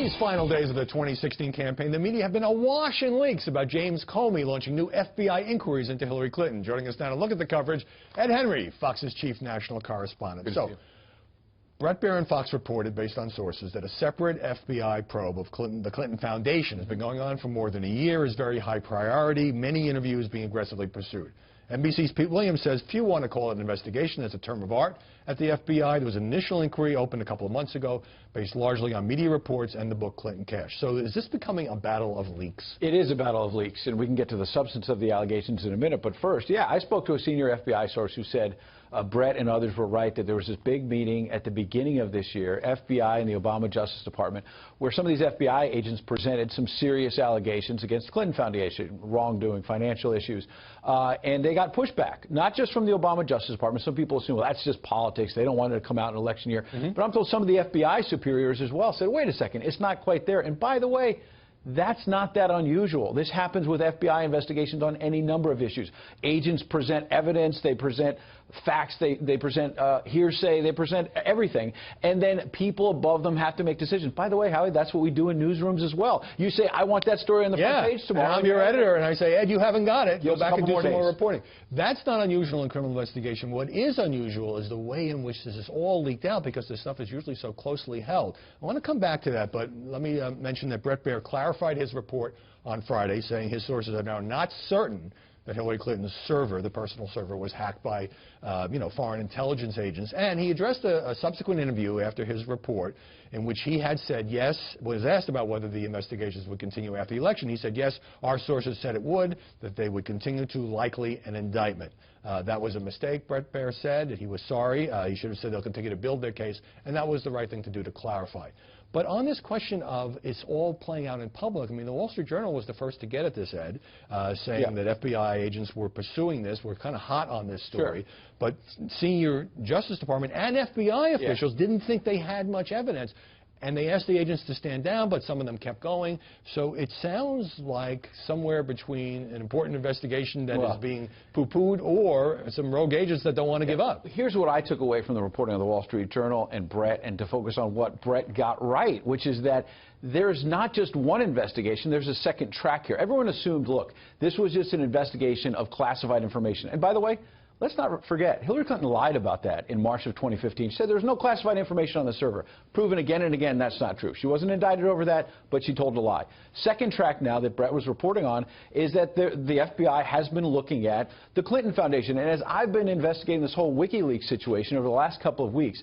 these final days of the 2016 campaign, the media have been awash in leaks about James Comey launching new FBI inquiries into Hillary Clinton. Joining us now to look at the coverage, Ed Henry, Fox's chief national correspondent. So, Bret Baier and Fox reported, based on sources, that a separate FBI probe of the Clinton Foundation has been going on for more than a year, is very high priority, many interviews being aggressively pursued. NBC's Pete Williams says few want to call it an investigation. That's a term of art at the FBI. There was an initial inquiry opened a couple of months ago based largely on media reports and the book Clinton Cash. So is this becoming a battle of leaks? It is a battle of leaks, and we can get to the substance of the allegations in a minute. But first, I spoke to a senior FBI source who said Bret and others were right that there was this big meeting at the beginning of this year, FBI and the Obama Justice Department, where some of these FBI agents presented some serious allegations against the Clinton Foundation, wrongdoing, financial issues, and they got pushback, not just from the Obama Justice Department. Some people assume, well, that's just politics. They don't want it to come out in an election year. But I'm told some of the FBI superiors as well said, wait a second, it's not quite there. And by the way, that's not that unusual. This happens with FBI investigations on any number of issues. Agents present evidence, they present facts, they present hearsay, they present everything, and then people above them have to make decisions. By the way, Howie, that's what we do in newsrooms as well. You say, I want that story on the front page tomorrow. And I'm your editor, and I say, Ed, you haven't got it. Go back and do some more reporting. That's not unusual in criminal investigation. What is unusual is the way in which this is all leaked out, because this stuff is usually so closely held. I want to come back to that, but let me mention that Bret Baier clarified his report on Friday, saying his sources are now not certain that Hillary Clinton's server, the personal server, was hacked by, foreign intelligence agents. And he addressed a subsequent interview after his report in which he had said, yes, was asked about whether the investigations would continue after the election. He said, yes, our sources said it would, that they would continue to, likely an indictment. That was a mistake, Bret Baier said. He was sorry. He should have said they'll continue to build their case, and that was the right thing to do to clarify. But on this question of it's all playing out in public, I mean, the Wall Street Journal was the first to get at this, Ed, saying that FBI agents were pursuing this, were kind of hot on this story. But senior Justice Department and FBI officials didn't think they had much evidence. And they asked the agents to stand down, but some of them kept going. So it sounds like somewhere between an important investigation that is being poo-pooed or some rogue agents that don't want to give up. Here's what I took away from the reporting of the Wall Street Journal and Bret, and to focus on what Bret got right, which is that there's not just one investigation, there's a second track here. Everyone assumed, look, this was just an investigation of classified information. And by the way, let's not forget, Hillary Clinton lied about that in March of 2015. She said there was no classified information on the server. Proven again and again that's not true. She wasn't indicted over that, but she told a lie. Second track now that Bret was reporting on is that the FBI has been looking at the Clinton Foundation. And as I've been investigating this whole WikiLeaks situation over the last couple of weeks,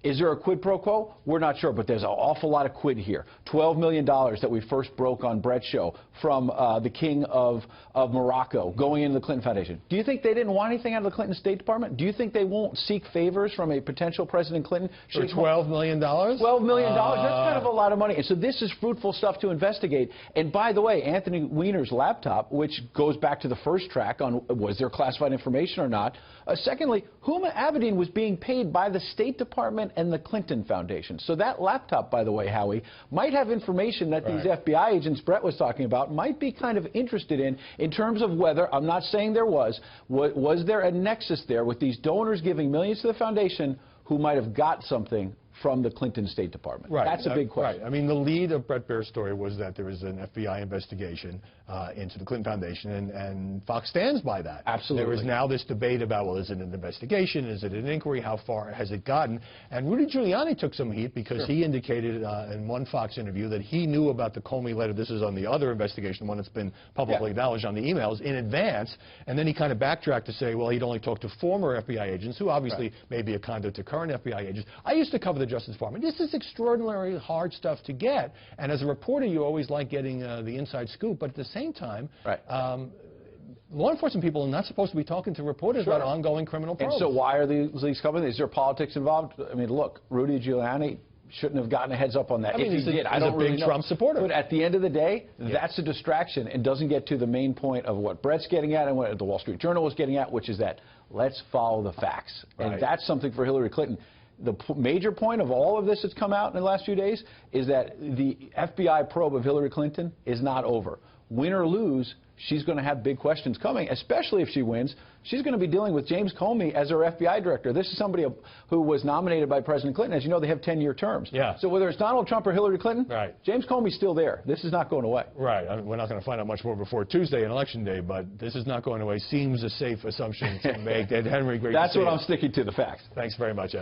is there a quid pro quo? We're not sure, but there's an awful lot of quid here. $12 million that we first broke on Bret's show from the King of Morocco going into the Clinton Foundation. Do you think they didn't want anything out of the Clinton State Department? Do you think they won't seek favors from a potential President Clinton? For $12 million? $12 million. That's kind of a lot of money. And so this is fruitful stuff to investigate. And by the way, Anthony Weiner's laptop, which goes back to the first track on was there classified information or not. Secondly, Huma Abedin was being paid by the State Department and the Clinton Foundation. So that laptop, by the way, Howie, might have information that these FBI agents Bret was talking about might be kind of interested in terms of whether, I'm not saying there was there a nexus there with these donors giving millions to the foundation who might have got something from the Clinton State Department? That's a big question. I mean, the lead of Bret Baier's story was that there was an FBI investigation into the Clinton Foundation, and Fox stands by that. Absolutely. There is now this debate about, well, is it an investigation? Is it an inquiry? How far has it gotten? And Rudy Giuliani took some heat because he indicated in one Fox interview that he knew about the Comey letter. This is on the other investigation, the one that's been publicly acknowledged on the emails in advance. And then he kind of backtracked to say, well, he'd only talked to former FBI agents who obviously may be a conduit to current FBI agents. I used to cover the Justice Department. This is extraordinarily hard stuff to get. And as a reporter, you always like getting the inside scoop. But at the same time, law enforcement people are not supposed to be talking to reporters about ongoing criminal probes. And so why are these coming? Is there politics involved? I mean, look, Rudy Giuliani shouldn't have gotten a heads up on that. I mean, if he did, I don't really know. Trump supporter. But at the end of the day, that's a distraction and doesn't get to the main point of what Bret's getting at and what the Wall Street Journal was getting at, which is that let's follow the facts. And that's something for Hillary Clinton. The major point of all of this that's come out in the last few days is that the FBI probe of Hillary Clinton is not over. Win or lose, she's going to have big questions coming, especially if she wins, she's going to be dealing with James Comey as her FBI director. This is somebody who was nominated by President Clinton. As you know, they have 10-year terms. Yeah. So whether it's Donald Trump or Hillary Clinton, right, James Comey's still there. This is not going away. Right. I mean, we're not going to find out much more before Tuesday and Election Day, but this is not going away. Seems a safe assumption to make. Ed Henry, great to see you. That's what I'm sticking to, the facts. Thanks very much, Ed.